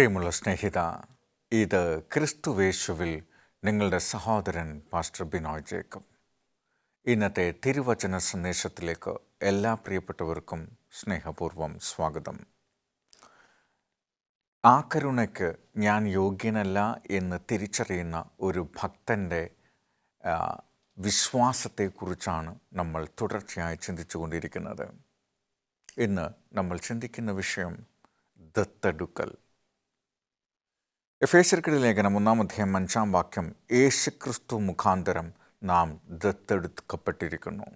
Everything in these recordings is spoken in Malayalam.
പ്രിയമുള്ള സ്നേഹിത, ഇത് ക്രിസ്തുവേശുവിൽ നിങ്ങളുടെ സഹോദരൻ പാസ്റ്റർ ബിനോയ് ജേക്കബ്. ഇന്നത്തെ തിരുവചന സന്ദേശത്തിലേക്ക് എല്ലാ പ്രിയപ്പെട്ടവർക്കും സ്നേഹപൂർവ്വം സ്വാഗതം. ആ കരുണയ്ക്ക് ഞാൻ യോഗ്യനല്ല എന്ന് തിരിച്ചറിയുന്ന ഒരു ഭക്തൻ്റെ വിശ്വാസത്തെക്കുറിച്ചാണ് നമ്മൾ തുടർച്ചയായി ചിന്തിച്ചു കൊണ്ടിരിക്കുന്നത്. ഇന്ന് നമ്മൾ ചിന്തിക്കുന്ന വിഷയം ദത്തെടുക്കൽ. എഫേസ്യർക്കെഴുതിയ ലേഖനം 1-5 യേശുക്രിസ്തു മുഖാന്തരം നാം ദത്തെടുക്കപ്പെട്ടിരിക്കുന്നു.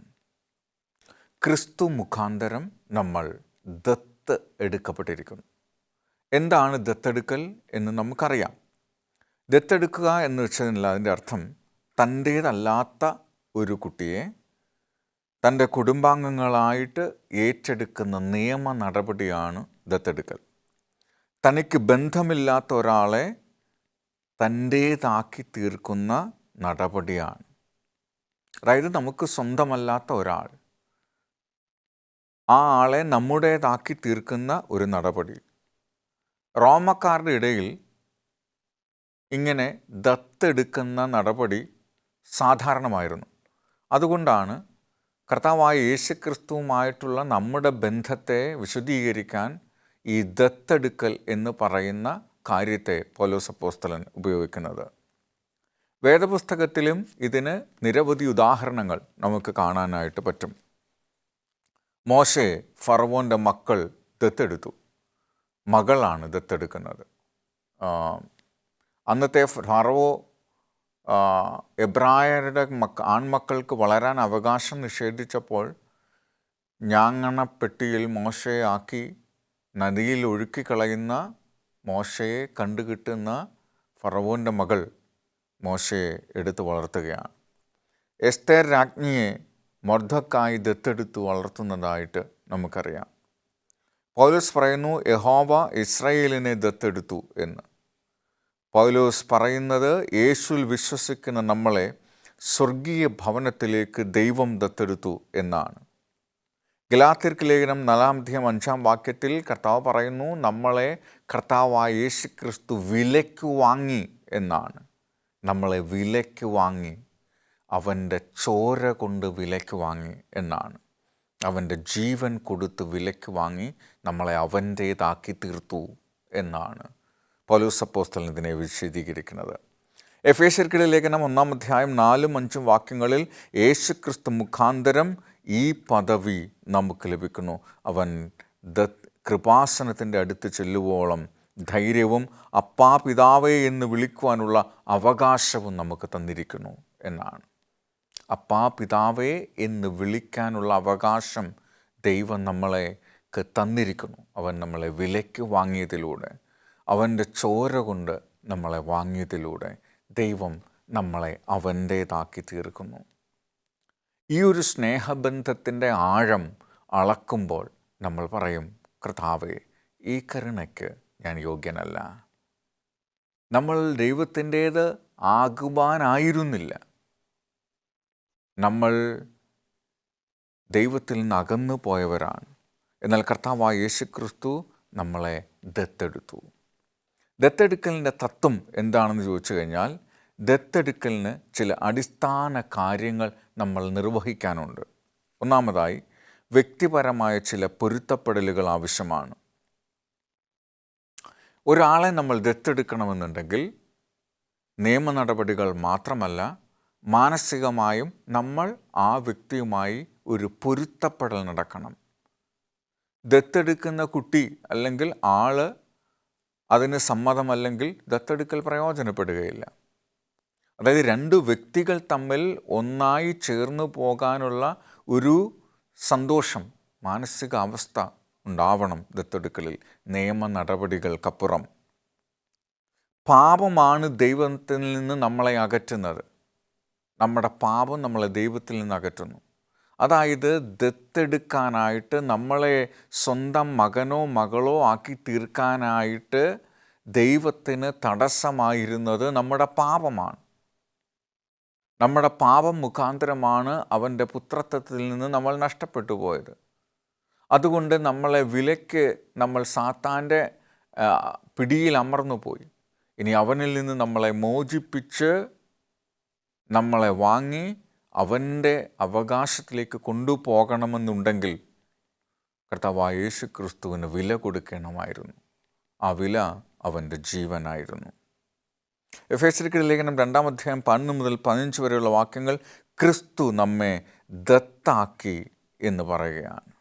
ക്രിസ്തു മുഖാന്തരം നമ്മൾ ദത്ത് എടുക്കപ്പെട്ടിരിക്കുന്നു. എന്താണ് ദത്തെടുക്കൽ എന്ന് നമുക്കറിയാം. ദത്തെടുക്കുക എന്ന് വെച്ചതിനുള്ള അതിൻ്റെ അർത്ഥം തൻ്റേതല്ലാത്ത ഒരു കുട്ടിയെ തൻ്റെ കുടുംബാംഗങ്ങളായിട്ട് ഏറ്റെടുക്കുന്ന നിയമ നടപടിയാണ് ദത്തെടുക്കൽ. തനിക്ക് ബന്ധമില്ലാത്ത ഒരാളെ തൻ്റേതാക്കി തീർക്കുന്ന നടപടിയാണ്. അതായത് നമുക്ക് സ്വന്തമല്ലാത്ത ഒരാൾ, ആ ആളെ നമ്മുടേതാക്കി തീർക്കുന്ന ഒരു നടപടി. റോമക്കാരുടെ ഇടയിൽ ഇങ്ങനെ ദത്തെടുക്കുന്ന നടപടി സാധാരണമായിരുന്നു. അതുകൊണ്ടാണ് കർത്താവായ യേശുക്രിസ്തുവുമായിട്ടുള്ള നമ്മുടെ ബന്ധത്തെ വിശദീകരിക്കാൻ ഈ ദത്തെടുക്കൽ എന്ന് പറയുന്ന കാര്യത്തെ പൗലോസ് അപ്പോസ്തലൻ ഉപയോഗിക്കുന്നത്. വേദപുസ്തകത്തിലും ഇതിന് നിരവധി ഉദാഹരണങ്ങൾ നമുക്ക് കാണാനായിട്ട് പറ്റും. മോശെ ഫറവോൻ്റെ മക്കൾ ദത്തെടുത്തു. മകളാണ് ദത്തെടുക്കുന്നത്. അന്നത്തെ ഫറവോ എബ്രായരുടെ ആൺമക്കൾക്ക് വളരാൻ അവകാശം നിഷേധിച്ചപ്പോൾ ഞാങ്ങണപ്പെട്ടിയിൽ മോശയെ ആക്കി നദിയിൽ ഒഴുക്കിക്കളയുന്ന മോശയെ കണ്ടുകിട്ടുന്ന ഫറവോൻ്റെ മകൾ മോശയെ എടുത്ത് വളർത്തുകയാണ്. എസ്തേർ രാജ്ഞിയെ മൊർദെഖായി ദത്തെടുത്ത് വളർത്തുന്നതായിട്ട് നമുക്കറിയാം. പൗലോസ് പറയുന്നു, യഹോവ ഇസ്രായേലിനെ ദത്തെടുത്തു എന്ന്. പൗലോസ് പറയുന്നത് യേശുവിൽ വിശ്വസിക്കുന്ന നമ്മളെ സ്വർഗീയ ഭവനത്തിലേക്ക് ദൈവം ദത്തെടുത്തു എന്നാണ്. ഗലാത്യർക്ക് ലേഖനം 4-5 കർത്താവ് പറയുന്നു, നമ്മളെ കർത്താവായ യേശുക്രിസ്തു വിലയ്ക്ക് വാങ്ങി എന്നാണ്. നമ്മളെ വിലയ്ക്ക് വാങ്ങി, അവൻ്റെ ചോര കൊണ്ട് വിലയ്ക്ക് വാങ്ങി എന്നാണ്. അവൻ്റെ ജീവൻ കൊടുത്ത് വിലയ്ക്ക് വാങ്ങി നമ്മളെ അവൻ്റേതാക്കി തീർത്തു എന്നാണ് പൗലോസ് അപ്പോസ്തലൻ ഇതിനെ വിശദീകരിക്കുന്നത്. എഫേസ്യർക്കെഴുതിയ ലേഖനം 1-4-5 യേശുക്രിസ്തു മുഖാന്തരം ഈ പദവി നമുക്ക് ലഭിക്കുന്നു. അവൻ കൃപാസനത്തിൻ്റെ അടുത്ത് ചെല്ലുവോളം ധൈര്യവും അപ്പാ പിതാവേ എന്ന് വിളിക്കുവാനുള്ള അവകാശവും നമുക്ക് തന്നിരിക്കുന്നു എന്നാണ്. അപ്പാ പിതാവേ എന്ന് വിളിക്കാനുള്ള അവകാശം ദൈവം നമ്മളെ തന്നിരിക്കുന്നു. അവൻ നമ്മളെ വിലയ്ക്ക് വാങ്ങിയതിലൂടെ, അവൻ്റെ ചോര കൊണ്ട് നമ്മളെ വാങ്ങിയതിലൂടെ ദൈവം നമ്മളെ അവൻ്റേതാക്കി തീർക്കുന്നു. ഈ ഒരു സ്നേഹബന്ധത്തിൻ്റെ ആഴം അളക്കുമ്പോൾ നമ്മൾ പറയും, കർത്താവേ, ഈ കരുണയ്ക്ക് ഞാൻ യോഗ്യനല്ല. നമ്മൾ ദൈവത്തിൻ്റേത് ആകുവാനായിരുന്നില്ല. നമ്മൾ ദൈവത്തിൽ നിന്ന് അകന്നു പോയവരാണ്. എന്നാൽ കർത്താവായ യേശുക്രിസ്തു നമ്മളെ ദത്തെടുത്തു. ദത്തെടുക്കലിൻ്റെ തത്വം എന്താണെന്ന് ചോദിച്ചു കഴിഞ്ഞാൽ, ദത്തെടുക്കലിന് ചില അടിസ്ഥാന കാര്യങ്ങൾ നമ്മൾ നിർവഹിക്കാനുണ്ട്. ഒന്നാമതായി, വ്യക്തിപരമായ ചില പൊരുത്തപ്പെടലുകൾ ആവശ്യമാണ്. ഒരാളെ നമ്മൾ ദത്തെടുക്കണമെന്നുണ്ടെങ്കിൽ നിയമ നടപടികൾ മാത്രമല്ല, മാനസികമായും നമ്മൾ ആ വ്യക്തിയുമായി ഒരു പൊരുത്തപ്പെടൽ നടക്കണം. ദത്തെടുക്കുന്ന കുട്ടി അല്ലെങ്കിൽ ആള് അതിന് സമ്മതമല്ലെങ്കിൽ ദത്തെടുക്കൽ പ്രയോജനപ്പെടുകയില്ല. അതായത് 2 വ്യക്തികൾ തമ്മിൽ ഒന്നായി ചേർന്ന് പോകാനുള്ള ഒരു സന്തോഷം, മാനസിക അവസ്ഥ ഉണ്ടാവണം ദത്തെടുക്കലിൽ. നിയമ നടപടികൾക്കപ്പുറം പാപമാണ് ദൈവത്തിൽ നിന്ന് നമ്മളെ അകറ്റുന്നത്. നമ്മുടെ പാപം നമ്മളെ ദൈവത്തിൽ നിന്ന് അകറ്റുന്നു. അതായത് ദത്തെടുക്കാനായിട്ട് നമ്മളെ സ്വന്തം മകനോ മകളോ ആക്കി തീർക്കാനായിട്ട് ദൈവത്തിന് തടസ്സമായിരുന്നത് നമ്മുടെ പാപമാണ്. നമ്മുടെ പാപം മുഖാന്തരമാണ് അവൻ്റെ പുത്രത്വത്തിൽ നിന്ന് നമ്മൾ നഷ്ടപ്പെട്ടു പോയത്. അതുകൊണ്ട് നമ്മളെ വിലയ്ക്ക് നമ്മൾ സാത്താൻ്റെ പിടിയിൽ അമർന്നു പോയി. ഇനി അവനിൽ നിന്ന് നമ്മളെ മോചിപ്പിച്ച് നമ്മളെ വാങ്ങി അവൻ്റെ അവകാശത്തിലേക്ക് കൊണ്ടുപോകണമെന്നുണ്ടെങ്കിൽ കർത്താവായ യേശു ക്രിസ്തുവിന് വില കൊടുക്കണമായിരുന്നു. ആ വില അവൻ്റെ ജീവനായിരുന്നു. എഫേസ്യർക്ക് ലേഖനം 2-ാം അധ്യായം 11 മുതൽ 15 വരെയുള്ള വാക്യങ്ങൾ ക്രിസ്തു നമ്മെ ദത്താക്കി എന്ന് പറയുകയാണ്.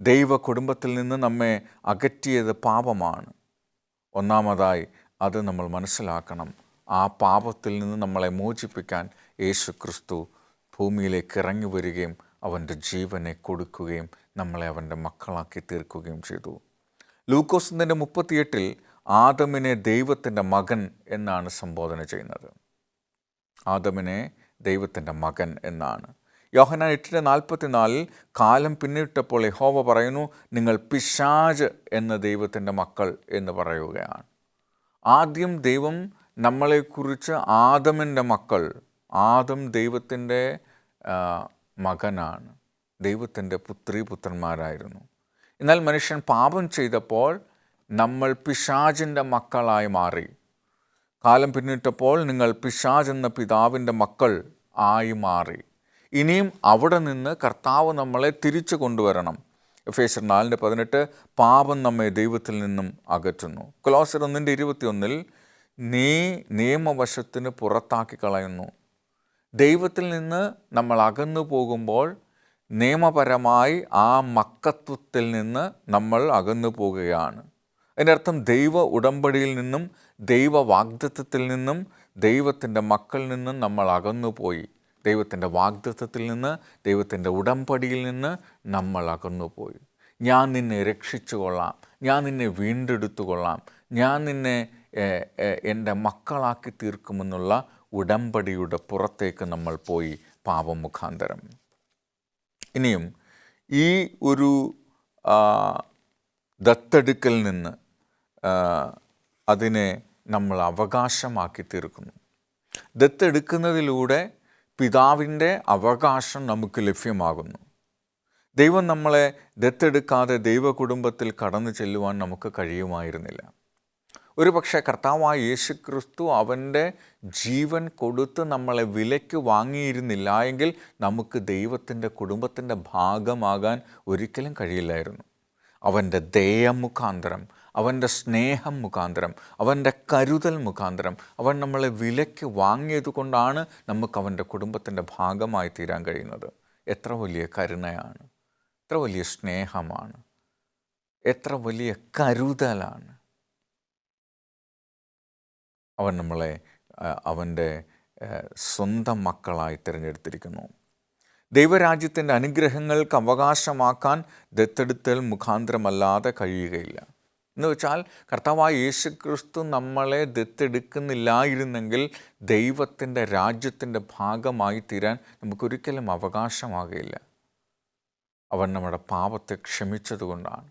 ദൈവ കുടുംബത്തിൽ നിന്ന് നമ്മെ അകറ്റിയത് പാപമാണ്. ഒന്നാമതായി അത് നമ്മൾ മനസ്സിലാക്കണം. ആ പാപത്തിൽ നിന്ന് നമ്മളെ മോചിപ്പിക്കാൻ യേശു ക്രിസ്തു ഭൂമിയിലേക്ക് ഇറങ്ങി വരികയും അവൻ്റെ ജീവനെ കൊടുക്കുകയും നമ്മളെ അവൻ്റെ മക്കളാക്കി തീർക്കുകയും ചെയ്തു. ലൂക്കോസ് 38 ആദമിനെ ദൈവത്തിൻ്റെ മകൻ എന്നാണ് സംബോധന ചെയ്യുന്നത്. ആദമിനെ ദൈവത്തിൻ്റെ മകൻ എന്നാണ്. യോഹന്നാൻ 8:44 കാലം പിന്നിട്ടപ്പോൾ യഹോവ പറയുന്നു, നിങ്ങൾ പിശാച് എന്ന ദൈവത്തിൻ്റെ മക്കൾ എന്ന് പറയുകയാണ്. ആദ്യം ദൈവം നമ്മളെക്കുറിച്ച് ആദമിൻ്റെ മക്കൾ, ആദം ദൈവത്തിൻ്റെ മകനാണ്, ദൈവത്തിൻ്റെ പുത്രിപുത്രന്മാരായിരുന്നു. എന്നാൽ മനുഷ്യൻ പാപം ചെയ്തപ്പോൾ നമ്മൾ പിശാചിൻ്റെ മക്കളായി മാറി. കാലം പിന്നിട്ടപ്പോൾ നിങ്ങൾ പിശാച് എന്ന പിതാവിൻ്റെ മക്കൾ ആയി മാറി. ഇനിയും അവിടെ നിന്ന് കർത്താവ് നമ്മളെ തിരിച്ചു കൊണ്ടുവരണം. എഫേസ്യർ 4:18 പാപം നമ്മെ ദൈവത്തിൽ നിന്നും അകറ്റുന്നു. കൊലോസ്യർ 1:21 നീ നിയമവശത്തിന് പുറത്താക്കി കളയുന്നു. ദൈവത്തിൽ നിന്ന് നമ്മൾ അകന്നു പോകുമ്പോൾ നിയമപരമായി ആ മക്കത്വത്തിൽ നിന്ന് നമ്മൾ അകന്നു പോകുകയാണ്. അതിൻ്റെ അർത്ഥം ദൈവ ഉടമ്പടിയിൽ നിന്നും ദൈവ വാഗ്ദത്തത്തിൽ നിന്നും ദൈവത്തിൻ്റെ മക്കളിൽ നിന്നും നമ്മൾ അകന്നുപോയി. ദൈവത്തിൻ്റെ വാഗ്ദത്തത്തിൽ നിന്ന്, ദൈവത്തിൻ്റെ ഉടമ്പടിയിൽ നിന്ന് നമ്മൾ അകന്നുപോയി. ഞാൻ നിന്നെ രക്ഷിച്ചു കൊള്ളാം, ഞാൻ നിന്നെ വീണ്ടെടുത്തു കൊള്ളാം, ഞാൻ നിന്നെ എൻ്റെ മക്കളാക്കി തീർക്കുമെന്നുള്ള ഉടമ്പടിയുടെ പുറത്തേക്ക് നമ്മൾ പോയി പാപമുഖാന്തരം. ഇനിയും ഈ ഒരു ദത്തെടുക്കൽ നിന്ന് അതിനെ നമ്മൾ അവകാശമാക്കി തീർക്കുന്നു. ദത്തെടുക്കുന്നതിലൂടെ പിതാവിൻ്റെ അവകാശം നമുക്ക് ലഭ്യമാകുന്നു. ദൈവം നമ്മളെ ദത്തെടുക്കാതെ ദൈവ കുടുംബത്തിൽ കടന്നു ചെല്ലുവാൻ നമുക്ക് കഴിയുമായിരുന്നില്ല. ഒരു പക്ഷേ കർത്താവായ യേശു ക്രിസ്തു അവൻ്റെ ജീവൻ കൊടുത്ത് നമ്മളെ വിലയ്ക്ക് വാങ്ങിയിരുന്നില്ല എങ്കിൽ നമുക്ക് ദൈവത്തിൻ്റെ കുടുംബത്തിൻ്റെ ഭാഗമാകാൻ ഒരിക്കലും കഴിയില്ലായിരുന്നു. അവൻ്റെ ദയ മുഖാന്തരം, അവൻ്റെ സ്നേഹം മുഖാന്തരം, അവൻ്റെ കരുതൽ മുഖാന്തരം അവൻ നമ്മളെ വിലയ്ക്ക് വാങ്ങിയത് കൊണ്ടാണ് നമുക്ക് അവൻ്റെ കുടുംബത്തിൻ്റെ ഭാഗമായി തീരാൻ കഴിയുന്നത്. എത്ര വലിയ കരുണയാണ്, എത്ര വലിയ സ്നേഹമാണ്, എത്ര വലിയ കരുതലാണ്. അവൻ നമ്മളെ അവൻ്റെ സ്വന്തം മക്കളായി തിരഞ്ഞെടുത്തിരിക്കുന്നു. ദൈവരാജ്യത്തിൻ്റെ അനുഗ്രഹങ്ങൾക്ക് അവകാശമാക്കാൻ ദത്തെടുത്തൽ മുഖാന്തരമല്ലാതെ കഴിയുകയില്ല. എന്ന് വെച്ചാൽ കർത്താവായ യേശു ക്രിസ്തു നമ്മളെ ദത്തെടുക്കുന്നില്ലായിരുന്നെങ്കിൽ ദൈവത്തിൻ്റെ രാജ്യത്തിൻ്റെ ഭാഗമായി തീരാൻ നമുക്കൊരിക്കലും അവകാശമാകുകയില്ല. അവൻ നമ്മുടെ പാപത്തെ ക്ഷമിച്ചതുകൊണ്ടാണ്,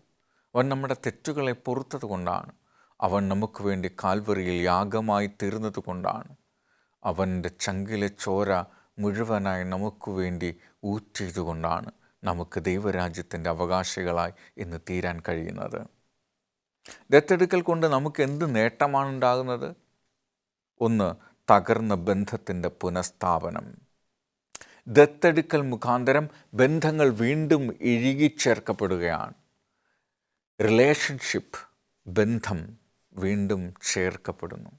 അവൻ നമ്മുടെ തെറ്റുകളെ പൊറുത്തത് കൊണ്ടാണ്, അവൻ നമുക്ക് വേണ്ടി കാൽവറിയിൽ യാഗമായി തീർന്നത് കൊണ്ടാണ്, അവൻ്റെ ചങ്കിലെ ചോര മുഴുവനായി നമുക്ക് വേണ്ടി ഊറ്റിയതുകൊണ്ടാണ് നമുക്ക് ദൈവരാജ്യത്തിൻ്റെ അവകാശികളായി ഇന്ന് തീരാൻ കഴിയുന്നത്. ദത്തെടുക്കൽ കൊണ്ട് നമുക്ക് എന്ത് നേട്ടമാണ് ഉണ്ടാകുന്നത്? ഒന്ന്, തകർന്ന ബന്ധത്തിൻ്റെ പുനഃസ്ഥാപനം. ദത്തെടുക്കൽ മുഖാന്തരം ബന്ധങ്ങൾ വീണ്ടും ഇഴുകിച്ചേർക്കപ്പെടുകയാണ്. റിലേഷൻഷിപ്പ്, ബന്ധം വീണ്ടും ചേർക്കപ്പെടുന്നു.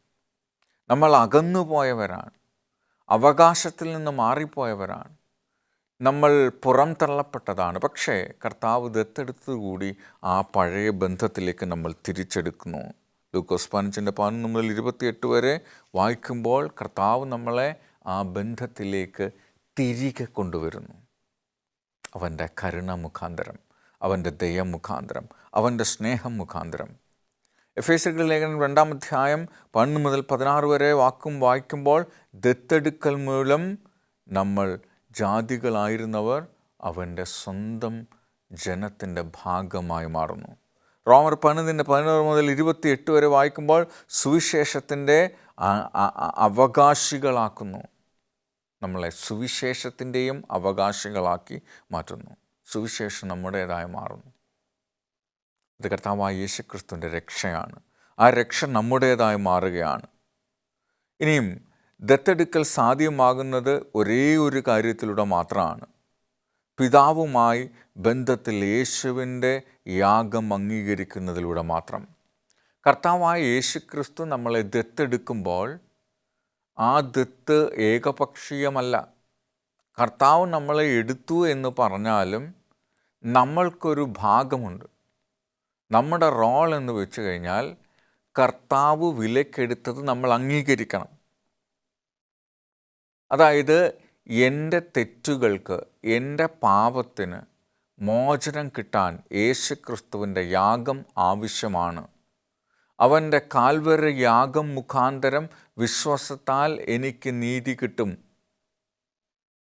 നമ്മൾ അകന്നുപോയവരാണ്, അവകാശത്തിൽ നിന്ന് മാറിപ്പോയവരാണ്, നമ്മൾ പുറം തള്ളപ്പെട്ടതാണ്. പക്ഷേ കർത്താവ് ദത്തെടുത്തുകൂടി ആ പഴയ ബന്ധത്തിലേക്ക് നമ്മൾ തിരിച്ചെടുക്കുന്നു. ലൂക്കോസ് 15:11 മുതൽ 28 വരെ വായിക്കുമ്പോൾ കർത്താവ് നമ്മളെ ആ ബന്ധത്തിലേക്ക് തിരികെ കൊണ്ടുവരുന്നു. അവൻ്റെ കരുണ മുഖാന്തരം, അവൻ്റെ ദയ മുഖാന്തരം, അവൻ്റെ സ്നേഹം മുഖാന്തരം. എഫേസ്യർക്ക് ലേഖനം 2-ാം അധ്യായം 1 മുതൽ 16 വരെ വായിക്കുമ്പോൾ ദത്തെടുക്കൽ മൂലം നമ്മൾ ജാതികളായിരുന്നവർ അവൻ്റെ സ്വന്തം ജനത്തിൻ്റെ ഭാഗമായി മാറുന്നു. റോമർ 12:11 മുതൽ 28 വരെ വായിക്കുമ്പോൾ സുവിശേഷത്തിൻ്റെ അവകാശികളാക്കുന്നു. നമ്മളെ സുവിശേഷത്തിൻ്റെയും അവകാശികളാക്കി മാറ്റുന്നു. സുവിശേഷം നമ്മുടേതായി മാറുന്നു. ഇത് കർത്താവായ യേശുക്രിസ്തുവിൻ്റെ രക്ഷയാണ്. ആ രക്ഷ നമ്മുടേതായി മാറുകയാണ്. ഇനിയും ദത്തെടുക്കൽ സാധ്യമാകുന്നത് ഒരേ ഒരു കാര്യത്തിലൂടെ മാത്രമാണ്. പിതാവുമായി ബന്ധത്തിൽ യേശുവിൻ്റെ യാഗം അംഗീകരിക്കുന്നതിലൂടെ മാത്രം. കർത്താവായ യേശുക്രിസ്തു നമ്മളെ ദത്തെടുക്കുമ്പോൾ ആ ദത്ത് ഏകപക്ഷീയമല്ല. കർത്താവ് നമ്മളെ എടുത്തു എന്ന് പറഞ്ഞാലും നമ്മൾക്കൊരു ഭാഗമുണ്ട്. നമ്മുടെ റോൾ എന്ന് വെച്ച് കഴിഞ്ഞാൽ കർത്താവ് വിലക്കെടുത്തത് നമ്മൾ അംഗീകരിക്കണം. അതായത് എൻ്റെ തെറ്റുകൾക്ക്, എൻ്റെ പാപത്തിന് മോചനം കിട്ടാൻ യേശുക്രിസ്തുവിൻ്റെ യാഗം ആവശ്യമാണ്. അവൻ്റെ കാൽവരി യാഗം മുഖാന്തരം വിശ്വാസത്താൽ എനിക്ക് നീതി കിട്ടും,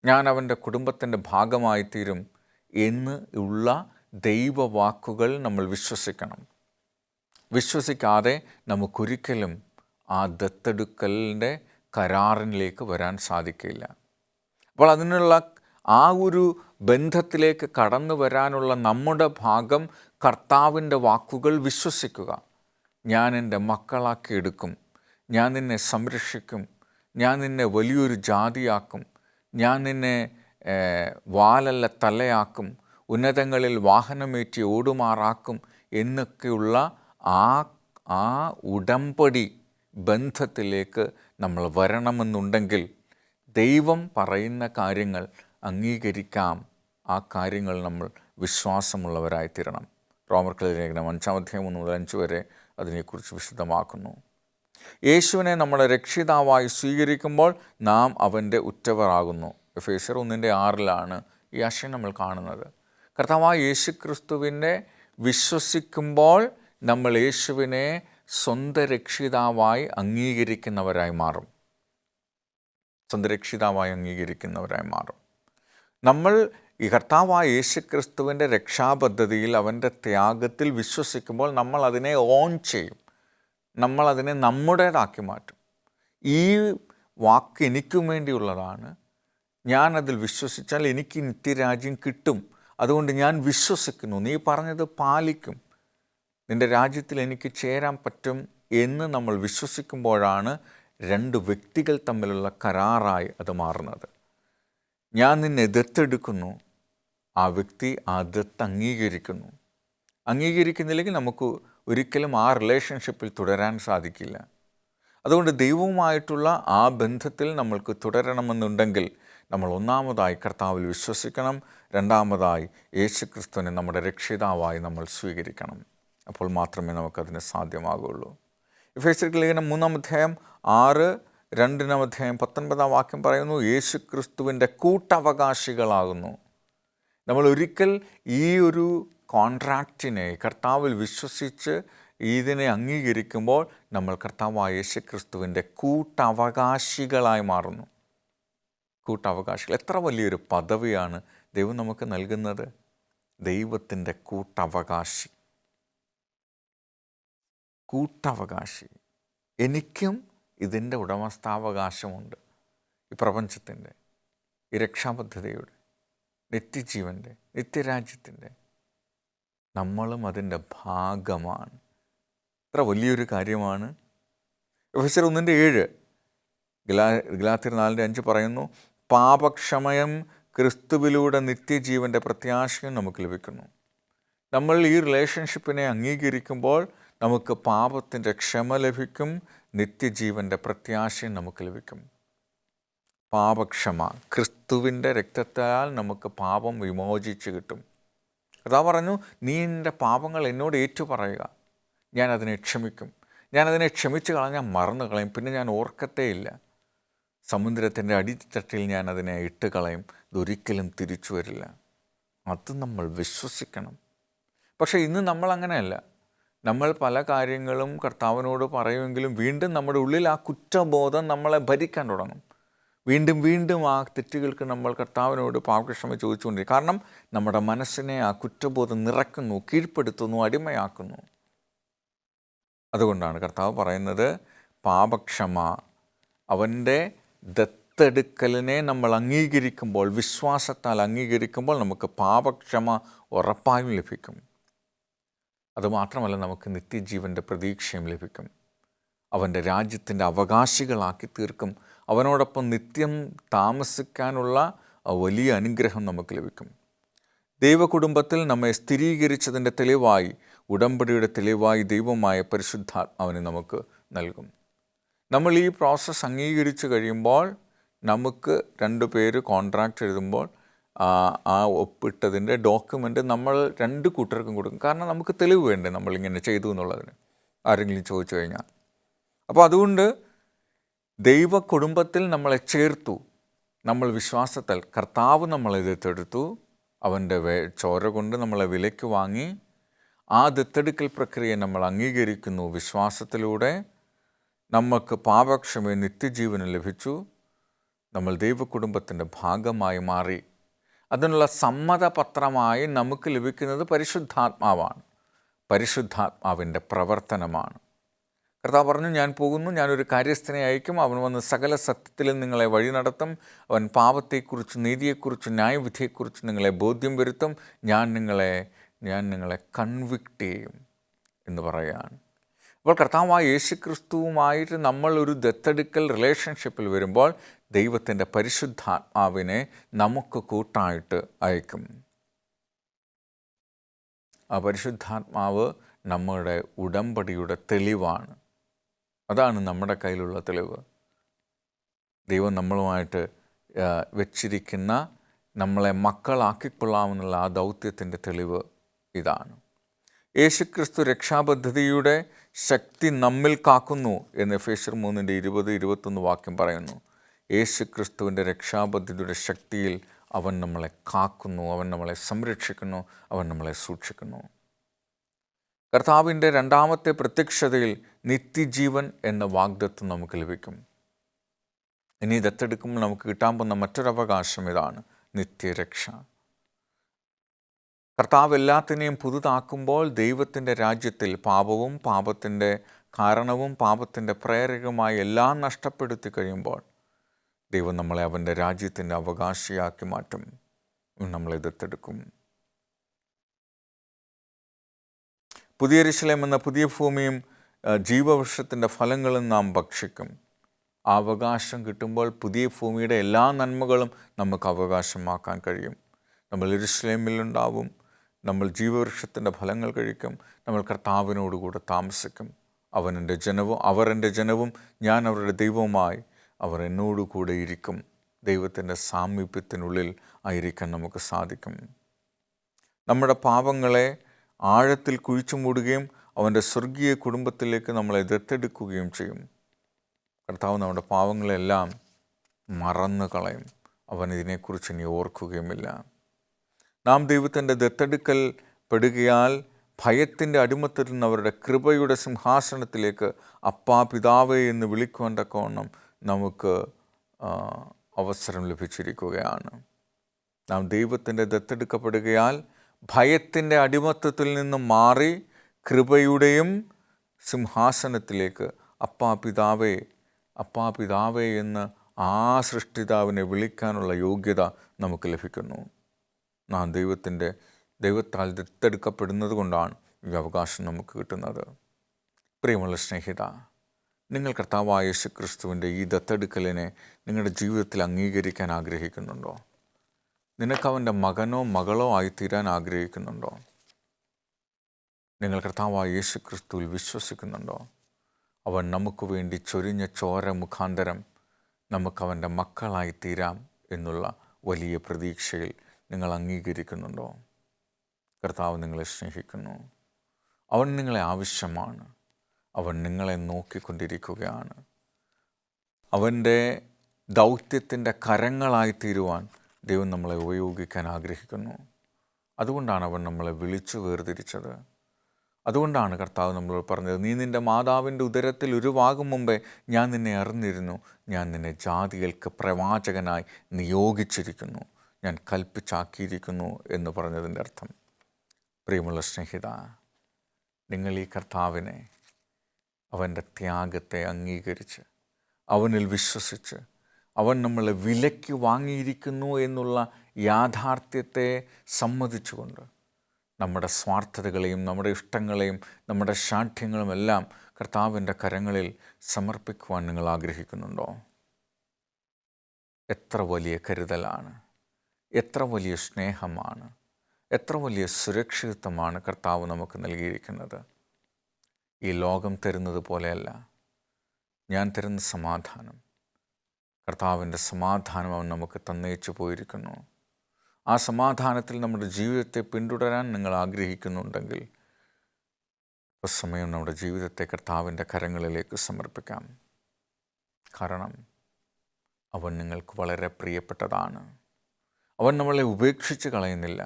ഞാൻ അവൻ്റെ കുടുംബത്തിൻ്റെ ഭാഗമായിത്തീരും എന്ന് ഉള്ള ദൈവവാക്കുകൾ നമ്മൾ വിശ്വസിക്കണം. വിശ്വസിക്കാതെ നമുക്കൊരിക്കലും ആ ദത്തെടുക്കലിൻ്റെ കരാറിലേക്ക് വരാൻ സാധിക്കില്ല. അപ്പോൾ അതിനുള്ള ആ ഒരു ബന്ധത്തിലേക്ക് കടന്നു വരാനുള്ള നമ്മുടെ ഭാഗം കർത്താവിൻ്റെ വാക്കുകൾ വിശ്വസിക്കുക. ഞാൻ എൻ്റെ മക്കളാക്കി എടുക്കും, ഞാൻ നിന്നെ സംരക്ഷിക്കും, ഞാൻ നിന്നെ വലിയൊരു ജാതിയാക്കും, ഞാൻ നിന്നെ വാലല്ല തലയാക്കും, ഉന്നതങ്ങളിൽ വാഹനമേറ്റി ഓടുമാറാക്കും എന്നൊക്കെയുള്ള ആ ഉടമ്പടി ബന്ധത്തിലേക്ക് നമ്മൾ വരണമെന്നുണ്ടെങ്കിൽ ദൈവം പറയുന്ന കാര്യങ്ങൾ അംഗീകരിക്കാം. ആ കാര്യങ്ങൾ നമ്മൾ വിശ്വാസമുള്ളവരായിത്തീരണം. റോമർക്കെഴുതിയ ലേഖനം 5:1-5 വരെ അതിനെക്കുറിച്ച് വിശദമാക്കുന്നു. യേശുവിനെ നമ്മുടെ രക്ഷിതാവായി സ്വീകരിക്കുമ്പോൾ നാം അവൻ്റെ ഉറ്റവരാകുന്നു. എഫേസ്യർ 1:6 ഈ ആശയം നമ്മൾ കാണുന്നത്. കർത്താവായ യേശുക്രിസ്തുവിനെ വിശ്വസിക്കുമ്പോൾ നമ്മൾ യേശുവിനെ സ്വന്തം രക്ഷിതാവായി അംഗീകരിക്കുന്നവരായി മാറും. സ്വന്തം രക്ഷിതാവായി അംഗീകരിക്കുന്നവരായി മാറും. നമ്മൾ ഈ കർത്താവായ യേശുക്രിസ്തുവിൻ്റെ രക്ഷാപദ്ധതിയിൽ, അവൻ്റെ ത്യാഗത്തിൽ വിശ്വസിക്കുമ്പോൾ നമ്മൾ അതിനെ ഓൺ ചെയ്യും. നമ്മളതിനെ നമ്മുടേതാക്കി മാറ്റും. ഈ വാക്ക് എനിക്കും വേണ്ടിയുള്ളതാണ്, ഞാനതിൽ വിശ്വസിച്ചാൽ എനിക്ക് നിത്യരാജ്യം കിട്ടും, അതുകൊണ്ട് ഞാൻ വിശ്വസിക്കുന്നു, നീ പറഞ്ഞത് പാലിക്കും, നിൻ്റെ രാജ്യത്തിൽ എനിക്ക് ചേരാൻ പറ്റും എന്ന് നമ്മൾ വിശ്വസിക്കുമ്പോഴാണ് രണ്ട് വ്യക്തികൾ തമ്മിലുള്ള കരാറായി അത് മാറുന്നത്. ഞാൻ നിന്നെ ദത്തെടുക്കുന്നു, ആ വ്യക്തി ആ ദത്ത് അംഗീകരിക്കുന്നു. അംഗീകരിക്കുന്നില്ലെങ്കിൽ നമുക്ക് ഒരിക്കലും ആ റിലേഷൻഷിപ്പിൽ തുടരാൻ സാധിക്കില്ല. അതുകൊണ്ട് ദൈവവുമായിട്ടുള്ള ആ ബന്ധത്തിൽ നമ്മൾക്ക് തുടരണമെന്നുണ്ടെങ്കിൽ നമ്മൾ ഒന്നാമതായി കർത്താവിൽ വിശ്വസിക്കണം, രണ്ടാമതായി യേശുക്രിസ്തുവിനെ നമ്മുടെ രക്ഷിതാവായി നമ്മൾ സ്വീകരിക്കണം. അപ്പോൾ മാത്രമേ നമുക്കതിന് സാധ്യമാകുള്ളൂ. എഫേസ്യർക്ക് ലേഖനം 3:6-2 പറയുന്നു, യേശുക്രിസ്തുവിൻ്റെ കൂട്ടവകാശികളാകുന്നു. നമ്മൾ ഒരിക്കൽ ഈ ഒരു കോൺട്രാക്റ്റിനെ കർത്താവിൽ വിശ്വസിച്ച് ഇതിനെ അംഗീകരിക്കുമ്പോൾ നമ്മൾ കർത്താവായ യേശുക്രിസ്തുവിൻ്റെ കൂട്ടവകാശികളായി മാറുന്നു. കൂട്ടവകാശികൾ, എത്ര വലിയൊരു പദവിയാണ് ദൈവം നമുക്ക് നൽകുന്നത്. ദൈവത്തിൻ്റെ കൂട്ടവകാശി. കൂട്ടവകാശി. എനിക്കും ഇതിൻ്റെ ഉടമസ്ഥാവകാശമുണ്ട്. ഈ പ്രപഞ്ചത്തിൻ്റെ, ഈ രക്ഷാപദ്ധതിയുടെ, നിത്യജീവൻ്റെ, നിത്യരാജ്യത്തിൻ്റെ നമ്മളും അതിൻ്റെ ഭാഗമാണ്. എത്ര വലിയൊരു കാര്യമാണ്. എഫേസ്യർ 1:7, ഗലാത്യർ 4:5 പറയുന്നു, പാപക്ഷമയം ക്രിസ്തുവിലൂടെ നിത്യജീവൻ്റെ പ്രത്യാശയും നമുക്ക് ലഭിക്കുന്നു. നമ്മൾ ഈ റിലേഷൻഷിപ്പിനെ അംഗീകരിക്കുമ്പോൾ നമുക്ക് പാപത്തിൻ്റെ ക്ഷമ ലഭിക്കും, നിത്യജീവൻ്റെ പ്രത്യാശയും നമുക്ക് ലഭിക്കും. പാപക്ഷമ, ക്രിസ്തുവിൻ്റെ രക്തത്താൽ നമുക്ക് പാപം വിമോചിച്ച് കിട്ടും. അതാ പറഞ്ഞു, നീ എൻ്റെ പാപങ്ങൾ എന്നോട് ഏറ്റുപറയുക, ഞാനതിനെ ക്ഷമിക്കും. ഞാനതിനെ ക്ഷമിച്ച് കളഞ്ഞാൽ മറന്നു കളയും, പിന്നെ ഞാൻ ഓർക്കത്തേയില്ല. സമുദ്രത്തിൻ്റെ അടിത്തട്ടിൽ ഞാനതിനെ ഇട്ട് കളയും, ഇതൊരിക്കലും തിരിച്ചു വരില്ല. അത് നമ്മൾ വിശ്വസിക്കണം. പക്ഷേ ഇന്ന് നമ്മളങ്ങനെയല്ല. നമ്മൾ പല കാര്യങ്ങളും കർത്താവിനോട് പറയുമെങ്കിലും വീണ്ടും നമ്മുടെ ഉള്ളിൽ ആ കുറ്റബോധം നമ്മളെ ഭരിക്കാൻ തുടങ്ങും. വീണ്ടും വീണ്ടും ആ തെറ്റുകൾക്ക് നമ്മൾ കർത്താവിനോട് പാപക്ഷമ ചോദിച്ചുകൊണ്ടിരിക്കും. കാരണം നമ്മുടെ മനസ്സിനെ ആ കുറ്റബോധം നിറയ്ക്കുന്നു, കീഴ്പ്പെടുത്തുന്നു, അടിമയാക്കുന്നു. അതുകൊണ്ടാണ് കർത്താവ് പറയുന്നത്, പാപക്ഷമ, അവൻ്റെ ദത്തെടുക്കലിനെ നമ്മൾ അംഗീകരിക്കുമ്പോൾ, വിശ്വാസത്താൽ അംഗീകരിക്കുമ്പോൾ നമുക്ക് പാപക്ഷമ ഉറപ്പായും ലഭിക്കും. അതുമാത്രമല്ല, നമുക്ക് നിത്യജീവൻ്റെ പ്രതീക്ഷയും ലഭിക്കും. അവൻ്റെ രാജ്യത്തിൻ്റെ അവകാശികളാക്കി തീർക്കും. അവനോടൊപ്പം നിത്യം താമസിക്കാനുള്ള വലിയ അനുഗ്രഹം നമുക്ക് ലഭിക്കും. ദൈവകുടുംബത്തിൽ നമ്മെ സ്ഥിരീകരിച്ചതിൻ്റെ തെളിവായി, ഉടമ്പടിയുടെ തെളിവായി ദൈവമായ പരിശുദ്ധാത്മാവിനെ നമുക്ക് നൽകും. നമ്മൾ ഈ പ്രോസസ്സ് അംഗീകരിച്ച് കഴിയുമ്പോൾ നമുക്ക് 2 പേര് കോൺട്രാക്റ്റ് എഴുതുമ്പോൾ ആ ഒപ്പിട്ടതിൻ്റെ ഡോക്യുമെൻ്റ് നമ്മൾ 2 കൂട്ടർക്കും കൊടുക്കും. കാരണം നമുക്ക് തെളിവ് വേണ്ടേ നമ്മളിങ്ങനെ ചെയ്തു എന്നുള്ളതിന്, ആരെങ്കിലും ചോദിച്ചു കഴിഞ്ഞാൽ. അപ്പോൾ അതുകൊണ്ട് ദൈവ കുടുംബത്തിൽ നമ്മളെ ചേർത്തു. നമ്മൾ വിശ്വാസത്താൽ കർത്താവ് നമ്മളെ ദത്തെടുത്തു. അവൻ്റെ ചോര കൊണ്ട് നമ്മളെ വിലയ്ക്ക് വാങ്ങി. ആ ദത്തെടുക്കൽ പ്രക്രിയ നമ്മൾ അംഗീകരിക്കുന്നു. വിശ്വാസത്തിലൂടെ നമുക്ക് പാപക്ഷമയും നിത്യജീവനും ലഭിച്ചു. നമ്മൾ ദൈവകുടുംബത്തിൻ്റെ ഭാഗമായി മാറി. അതിനുള്ള സമ്മതപത്രമായി നമുക്ക് ലഭിക്കുന്നത് പരിശുദ്ധാത്മാവാണ്. പരിശുദ്ധാത്മാവിൻ്റെ പ്രവർത്തനമാണ്. കർത്താവ് പറഞ്ഞു, ഞാൻ പോകുന്നു, ഞാനൊരു കാര്യസ്ഥനെ അയക്കും, അവൻ വന്ന് സകല സത്യത്തിലും നിങ്ങളെ വഴി നടത്തും. അവൻ പാപത്തെക്കുറിച്ച്, നീതിയെക്കുറിച്ച്, ന്യായവിധിയെക്കുറിച്ച് നിങ്ങളെ ബോധ്യം വരുത്തും. ഞാൻ നിങ്ങളെ കൺവിക്റ്റ് ചെയ്യും എന്ന് പറയുകയാണ്. അപ്പോൾ കർത്താവായ യേശുക്രിസ്തുവുമായിട്ട് നമ്മളൊരു ദത്തെടുക്കൽ റിലേഷൻഷിപ്പിൽ വരുമ്പോൾ ദൈവത്തിൻ്റെ പരിശുദ്ധാത്മാവിനെ നമുക്ക് കൂട്ടായിട്ട് അയക്കും. ആ പരിശുദ്ധാത്മാവ് നമ്മുടെ ഉടമ്പടിയുടെ തെളിവാണ്. അതാണ് നമ്മുടെ കയ്യിലുള്ള തെളിവ്. ദൈവം നമ്മളുമായിട്ട് വെച്ചിരിക്കുന്ന, നമ്മളെ മക്കളാക്കിക്കൊള്ളാമെന്നുള്ള ആ ദൗത്യത്തിൻ്റെ തെളിവ് ഇതാണ്. യേശുക്രിസ്തു രക്ഷാപദ്ധതിയുടെ ശക്തി നമ്മിൽ കാക്കുന്നു എന്ന് എഫേസ്യർ 3:20-21 വാക്യം പറയുന്നു. യേശുക്രിസ്തുവിൻ്റെ രക്ഷാപദ്ധതിയുടെ ശക്തിയിൽ അവൻ നമ്മളെ കാക്കുന്നു, അവൻ നമ്മളെ സംരക്ഷിക്കുന്നു, അവൻ നമ്മളെ സൂക്ഷിക്കുന്നു. കർത്താവിൻ്റെ 2ാമത്തെ പ്രത്യക്ഷതയിൽ നിത്യജീവൻ എന്ന വാഗ്ദത്തം നമുക്ക് ലഭിക്കും. ഇനി ദത്തെടുക്കുമ്പോൾ നമുക്ക് കിട്ടാൻ പോകുന്ന മറ്റൊരവകാശം ഇതാണ്, നിത്യരക്ഷ. കർത്താവ് എല്ലാത്തിനെയും പുതുതാക്കുമ്പോൾ ദൈവത്തിൻ്റെ രാജ്യത്തിൽ പാപവും പാപത്തിൻ്റെ കാരണവും പാപത്തിൻ്റെ പ്രേരകമായി എല്ലാം നഷ്ടപ്പെടുത്തി കഴിയുമ്പോൾ ദൈവം നമ്മളെ അവൻ്റെ രാജ്യത്തിൻ്റെ അവകാശിയാക്കി മാറ്റും. നമ്മളെ ദത്തെടുക്കും. പുതിയ യെരൂശലേം എന്ന പുതിയ ഭൂമിയും ജീവവൃക്ഷത്തിൻ്റെ ഫലങ്ങളും നാം ഭക്ഷിക്കും. ആ അവകാശം കിട്ടുമ്പോൾ പുതിയ ഭൂമിയുടെ എല്ലാ നന്മകളും നമുക്ക് അവകാശമാക്കാൻ കഴിയും. നമ്മൾ യെരൂശലേമിലുണ്ടാവും, നമ്മൾ ജീവവൃക്ഷത്തിൻ്റെ ഫലങ്ങൾ കഴിക്കും, നമ്മൾ കർത്താവിനോടുകൂടെ താമസിക്കും. അവൻ എൻ്റെ ജനവും അവർ എൻ്റെ ജനവും ഞാൻ അവരുടെ ദൈവവുമായി, അവർ എന്നോടുകൂടെ ഇരിക്കും. ദൈവത്തിൻ്റെ സാമീപ്യത്തിനുള്ളിൽ ആയിരിക്കാൻ നമുക്ക് സാധിക്കും. നമ്മുടെ പാപങ്ങളെ ആഴത്തിൽ കുഴിച്ചു മൂടുകയും അവൻ്റെ സ്വർഗീയ കുടുംബത്തിലേക്ക് നമ്മളെ ദത്തെടുക്കുകയും ചെയ്യും. കർത്താവ് നമ്മുടെ പാവങ്ങളെല്ലാം മറന്നു കളയും. അവൻ ഇതിനെക്കുറിച്ച് ഇനി ഓർക്കുകയുമില്ല. നാം ദൈവത്തിൻ്റെ ദത്തെടുക്കൽ പെടുകയാൽ ഭയത്തിൻ്റെ അടിമത്തിൽ നിന്ന് അവരുടെ കൃപയുടെ സിംഹാസനത്തിലേക്ക് അപ്പാ പിതാവേ എന്ന് വിളിക്കുവാൻ തക്കവണ്ണം നമുക്ക് അവസരം ലഭിച്ചിരിക്കുകയാണ്. നാം ദൈവത്തിൻ്റെ ദത്തെടുക്കപ്പെടുകയാൽ ഭയത്തിൻ്റെ അടിമത്തത്തിൽ നിന്ന് മാറി കൃപയുടെയും സിംഹാസനത്തിലേക്ക് അപ്പാ പിതാവേ എന്ന് ആ സൃഷ്ടിതാവിനെ വിളിക്കാനുള്ള യോഗ്യത നമുക്ക് ലഭിക്കുന്നു. നാം ദൈവത്താൽ ദത്തെടുക്കപ്പെടുന്നത് കൊണ്ടാണ് ഈ അവകാശം നമുക്ക് കിട്ടുന്നത്. പ്രിയമുള്ള സ്നേഹിത, നിങ്ങൾ കർത്താവായ യേശുക്രിസ്തുവിൻ്റെ ഈ ദത്തെടുക്കലിനെ നിങ്ങളുടെ ജീവിതത്തിൽ അംഗീകരിക്കാൻ ആഗ്രഹിക്കുന്നുണ്ടോ? നിനക്കവൻ്റെ മകനോ മകളോ ആയിത്തീരാൻ ആഗ്രഹിക്കുന്നുണ്ടോ? നിങ്ങൾ കർത്താവായ യേശുക്രിസ്തുവിൽ വിശ്വസിക്കുന്നുണ്ടോ? അവൻ നമുക്ക് വേണ്ടി ചൊരിഞ്ഞ ചോര മുഖാന്തരം നമുക്കവൻ്റെ മക്കളായിത്തീരാം എന്നുള്ള വലിയ പ്രതീക്ഷയിൽ നിങ്ങൾ അംഗീകരിക്കുന്നുണ്ടോ? കർത്താവ് നിങ്ങളെ സ്നേഹിക്കുന്നു. അവൻ നിങ്ങളെ ആവശ്യമാണ്. അവൻ നിങ്ങളെ നോക്കിക്കൊണ്ടിരിക്കുകയാണ്. അവൻ്റെ ദൗത്യത്തിൻ്റെ കരങ്ങളായിത്തീരുവാൻ ദൈവം നമ്മളെ ഉപയോഗിക്കാൻ ആഗ്രഹിക്കുന്നു. അതുകൊണ്ടാണ് അവൻ നമ്മളെ വിളിച്ചു വേർതിരിച്ചത്. അതുകൊണ്ടാണ് കർത്താവ് നമ്മളോട് പറഞ്ഞത്, നീ നിൻ്റെ മാതാവിൻ്റെ ഉദരത്തിൽ ഉരുവാകും മുമ്പേ ഞാൻ നിന്നെ അറിഞ്ഞിരുന്നു, ഞാൻ നിന്നെ ജാതികൾക്ക് പ്രവാചകനായി നിയോഗിച്ചിരിക്കുന്നു, ഞാൻ കൽപ്പിച്ചാക്കിയിരിക്കുന്നു എന്ന് പറഞ്ഞതിൻ്റെ അർത്ഥം. പ്രിയമുള്ള സ്നേഹിത, നിങ്ങൾ ഈ കർത്താവിനെ, അവൻ്റെ ത്യാഗത്തെ അംഗീകരിച്ച് അവനിൽ വിശ്വസിച്ച് അവൻ നമ്മളെ വിലയ്ക്ക് വാങ്ങിയിരിക്കുന്നു എന്നുള്ള യാഥാർത്ഥ്യത്തെ സമ്മതിച്ചുകൊണ്ട് നമ്മുടെ സ്വാർത്ഥതകളെയും നമ്മുടെ ഇഷ്ടങ്ങളെയും നമ്മുടെ ശാഠ്യങ്ങളും എല്ലാം കർത്താവിൻ്റെ കരങ്ങളിൽ സമർപ്പിക്കുവാൻ നിങ്ങൾ ആഗ്രഹിക്കുന്നുണ്ടോ? എത്ര വലിയ കരുതലാണ്, എത്ര വലിയ സ്നേഹമാണ്, എത്ര വലിയ സുരക്ഷിതത്വമാണ് കർത്താവ് നമുക്ക് നൽകിയിരിക്കുന്നത്. ഈ ലോകം തരുന്നത് പോലെയല്ല ഞാൻ തരുന്ന സമാധാനം. കർത്താവിൻ്റെ സമാധാനം അവൻ നമുക്ക് തന്നേച്ചു പോയിരിക്കുന്നു. ആ സമാധാനത്തിൽ നമ്മുടെ ജീവിതത്തെ പിന്തുടരാൻ നിങ്ങൾ ആഗ്രഹിക്കുന്നുണ്ടെങ്കിൽ സമയം നമ്മുടെ ജീവിതത്തെ കർത്താവിൻ്റെ കരങ്ങളിലേക്ക് സമർപ്പിക്കാം. കാരണം അവൻ നിങ്ങൾക്ക് വളരെ പ്രിയപ്പെട്ടതാണ്. അവൻ നമ്മളെ ഉപേക്ഷിച്ച് കളയുന്നില്ല,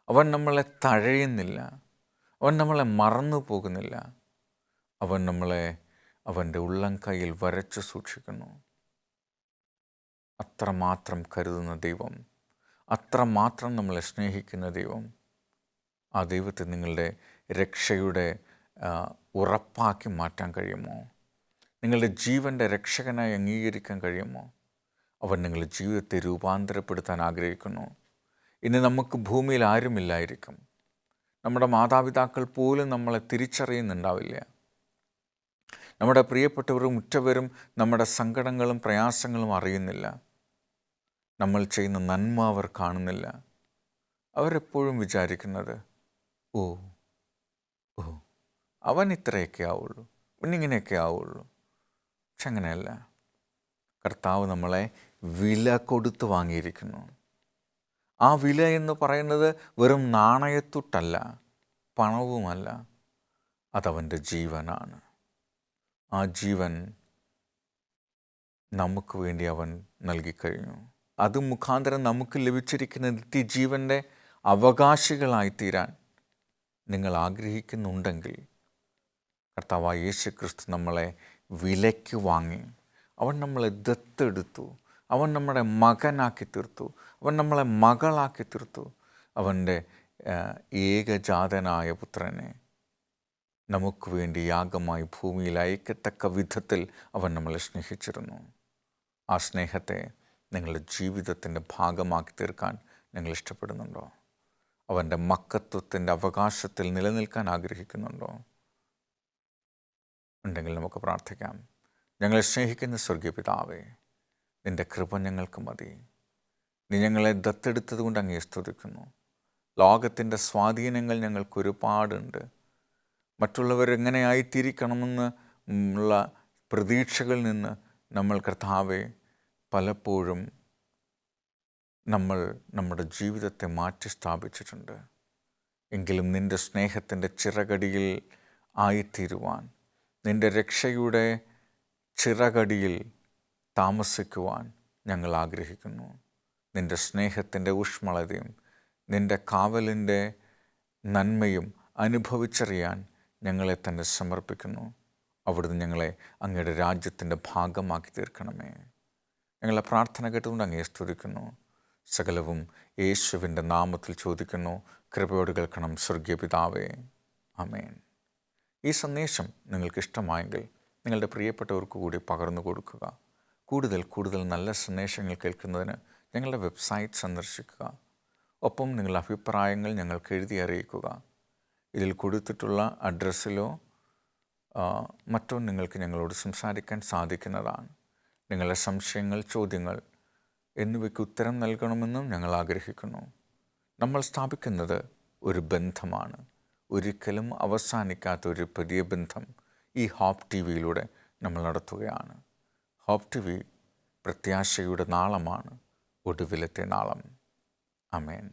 അവൻ നമ്മളെ തഴയുന്നില്ല, അവൻ നമ്മളെ മറന്നു പോകുന്നില്ല. അവൻ നമ്മളെ അവൻ്റെ ഉള്ളം കൈയിൽ വരച്ചു സൂക്ഷിക്കുന്നു. അത്രമാത്രം കരുതുന്ന ദൈവം, അത്രമാത്രം നമ്മളെ സ്നേഹിക്കുന്ന ദൈവം, ആ ദൈവത്തെ നിങ്ങളുടെ രക്ഷയുടെ ഉറപ്പാക്കി മാറ്റാൻ കഴിയുമോ? നിങ്ങളുടെ ജീവൻ്റെ രക്ഷകനായി അംഗീകരിക്കാൻ കഴിയുമോ? അവൻ നിങ്ങളുടെ ജീവിതത്തെ രൂപാന്തരപ്പെടുത്താൻ ആഗ്രഹിക്കുന്നു. ഇന്ന് നമുക്ക് ഭൂമിയിൽ ആരുമില്ലായിരിക്കും. നമ്മുടെ മാതാപിതാക്കൾ പോലും നമ്മളെ തിരിച്ചറിയുന്നുണ്ടാവില്ല. നമ്മുടെ പ്രിയപ്പെട്ടവരും ഉറ്റവരും നമ്മുടെ സങ്കടങ്ങളും പ്രയാസങ്ങളും അറിയുന്നില്ല. നമ്മൾ ചെയ്യുന്ന നന്മ അവർ കാണുന്നില്ല. അവരെപ്പോഴും വിചാരിക്കുന്നത്, ഓ ഓ അവൻ ഇത്രയൊക്കെ ആവുള്ളൂ, ഇന്നിങ്ങനെയൊക്കെ ആവുള്ളൂ. പക്ഷെ അങ്ങനെയല്ല. കർത്താവ് നമ്മളെ വില കൊടുത്ത് വാങ്ങിയിരിക്കുന്നു. ആ വില എന്ന് പറയുന്നത് വെറും നാണയത്തുട്ടല്ല, പണവുമല്ല, അതവൻ്റെ ജീവനാണ്. ആ ജീവൻ നമുക്ക് വേണ്ടി അവൻ നൽകിക്കഴിഞ്ഞു. അത് മുഖാന്തരം നമുക്ക് ലഭിച്ചിരിക്കുന്ന നിത്യജീവൻ്റെ അവകാശികളായിത്തീരാൻ നിങ്ങൾ ആഗ്രഹിക്കുന്നുണ്ടെങ്കിൽ കർത്താവായ യേശു ക്രിസ്തു നമ്മളെ വിലയ്ക്ക് വാങ്ങി. അവൻ നമ്മളെ ദത്തെടുത്തു. അവൻ നമ്മുടെ മകനാക്കി തീർത്തു. അവൻ നമ്മളെ മകളാക്കി തീർത്തു. അവൻ്റെ ഏകജാതനായ പുത്രനെ നമുക്ക് വേണ്ടി യാഗമായി ഭൂമിയിൽ അയക്കത്തക്ക വിധത്തിൽ അവൻ നമ്മളെ സ്നേഹിച്ചിരുന്നു. ആ സ്നേഹത്തെ നിങ്ങളുടെ ജീവിതത്തിൻ്റെ ഭാഗമാക്കി തീർക്കാൻ നിങ്ങൾ ഇഷ്ടപ്പെടുന്നുണ്ടോ? അവൻ്റെ മക്കത്വത്തിൻ്റെ അവകാശത്തിൽ നിലനിൽക്കാൻ ആഗ്രഹിക്കുന്നുണ്ടോ? ഉണ്ടെങ്കിൽ നമുക്ക് പ്രാർത്ഥിക്കാം. ഞങ്ങളെ സ്നേഹിക്കുന്ന സ്വർഗീയ പിതാവേ, നിൻ്റെ കൃപ ഞങ്ങൾക്ക് മതി. നീ ഞങ്ങളെ ദത്തെടുത്തത് കൊണ്ട് അങ്ങേ സ്തുതിക്കുന്നു. ലോകത്തിൻ്റെ സ്വാധീനങ്ങൾ ഞങ്ങൾക്കൊരുപാടുണ്ട്. മറ്റുള്ളവരെങ്ങനെ ആയിത്തീരിക്കണമെന്ന് ഉള്ള പ്രതീക്ഷകളിൽ നിന്ന് നമ്മൾ കർത്താവെ പലപ്പോഴും നമ്മൾ നമ്മുടെ ജീവിതത്തെ മാറ്റി സ്ഥാപിച്ചിട്ടുണ്ട്. എങ്കിലും നിൻ്റെ സ്നേഹത്തിൻ്റെ ചിറകടിയിൽ ആയിത്തീരുവാൻ, നിൻ്റെ രക്ഷയുടെ ചിറകടിയിൽ താമസിക്കുവാൻ ഞങ്ങൾ ആഗ്രഹിക്കുന്നു. നിൻ്റെ സ്നേഹത്തിൻ്റെ ഊഷ്മളതയും നിൻ്റെ കാവലിൻ്റെ നന്മയും അനുഭവിച്ചറിയാൻ ഞങ്ങളെ തന്നെ സമർപ്പിക്കുന്നു. അവിടുന്ന് ഞങ്ങളെ അങ്ങയുടെ രാജ്യത്തിൻ്റെ ഭാഗമാക്കി തീർക്കണമേ. ഞങ്ങളെ പ്രാർത്ഥന കേട്ടുകൊണ്ട് അങ്ങയെ സ്തുതിക്കുന്നു. സകലവും യേശുവിൻ്റെ നാമത്തിൽ ചോദിക്കുന്നു. കൃപയോട് കേൾക്കണം സ്വർഗീയ പിതാവേ, ആമേൻ. ഈ സന്ദേശം നിങ്ങൾക്ക് ഇഷ്ടമായെങ്കിൽ നിങ്ങളുടെ പ്രിയപ്പെട്ടവർക്ക് കൂടി പകർന്നു കൊടുക്കുക. കൂടുതൽ നല്ല സന്ദേശങ്ങൾ കേൾക്കുന്നതിന് ഞങ്ങളുടെ വെബ്സൈറ്റ് സന്ദർശിക്കുക. ഒപ്പം നിങ്ങളുടെ അഭിപ്രായങ്ങൾ ഞങ്ങൾക്ക് എഴുതി അറിയിക്കുക. ഇതിൽ കൊടുത്തിട്ടുള്ള അഡ്രസ്സിലോ മറ്റോ നിങ്ങൾക്ക് ഞങ്ങളോട് സംസാരിക്കാൻ സാധിക്കുന്നതാണ്. നിങ്ങളുടെ സംശയങ്ങൾ, ചോദ്യങ്ങൾ എന്നിവയ്ക്ക് ഉത്തരം നൽകണമെന്നും ഞങ്ങൾ ആഗ്രഹിക്കുന്നു. നമ്മൾ സ്ഥാപിക്കുന്നത് ഒരു ബന്ധമാണ്, ഒരിക്കലും അവസാനിക്കാത്ത ഒരു പുതിയ ബന്ധം ഈ ഹോപ്പ് ടി വിയിലൂടെ നമ്മൾ നടത്തുകയാണ്. ഹോപ്പ് ടി വി പ്രത്യാശയുടെ നാളമാണ്, ഒടുവിലത്തെ നാളം. ആമേൻ.